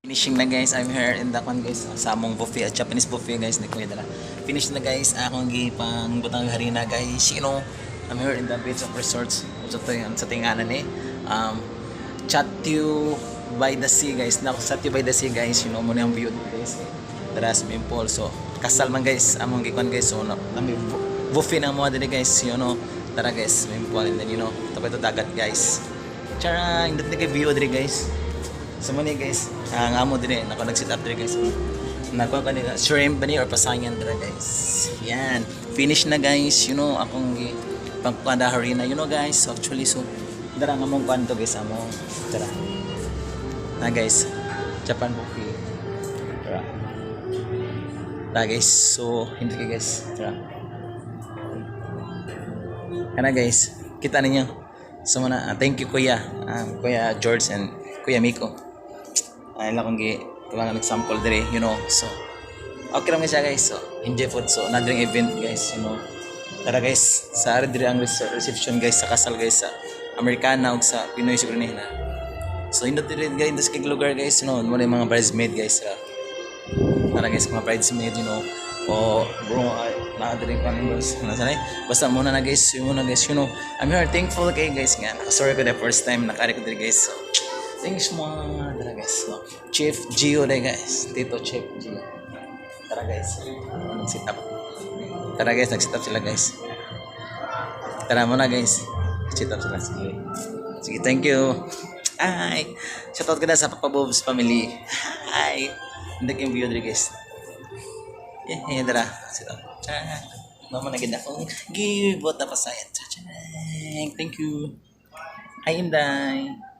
Finishing na guys, I'm here in the one guys, sa among buffet at Japanese buffet guys, ni Kuya Dala. Finish na guys, akong gipang butang harina guys, you know, I'm here in the beach of resorts, sa tinganan eh. Chatyu by the sea guys, na Chatyu by the sea guys, you know, muna yung view guys. Tara swimming pool, so kasal man guys, among gikuan guys, so nami buffet na mo dili guys, you know. Tara guys, swimming pool and then you know, tapos ito dagat guys. Chara, indot ni kay view diri guys. So muna guys, ang amo din nako nag-sit up dire guys. Nako kanina shrimp ba ni or pasangan dire guys. Yan, finish na guys, you know, akong pangkanda harina, you know guys, actually so dara nga mong kanto guys amo. Tara. Na guys, Japan buffet. Tara. Tara guys, so hindi ka guys. Tara. Kana guys, kita ninyo. So muna, thank you Kuya, Kuya George and Kuya Miko. Ayun lang kung tulang nag-sample dire, you know. So, okay lang siya guys. So, enjoy food. So, another event guys, you know. Tara guys, sa ari dire ang reception guys, sa kasal guys, sa Americana ug sa Pinoy siguro ni na. So, indot dire guys, sa kig lugar guys, you know, mo na mga bridesmaid guys. Tara guys, mga bridesmaid, you know. O, bro, na dire pa ng guys. Nasanay. Basta muna na guys, you know. I'm here thankful kay guys nga. Sorry ko the first time nakari ko dire guys. So, thanks mga tara guys. So, Chief Gio day guys. Tito Chief Gio. Tara guys. Nag-sit up. Tara guys, nag-sit up sila guys. Tara muna guys. Sit up sila. Sige. Sige, thank you. Hi. Shoutout ka na sa Papa Bob's family. Hi. Hindi yung view dito guys. Yeah, tara. Sit up. Mama na ganda akong gibot na pasayan. Thank you. Hi, Inday.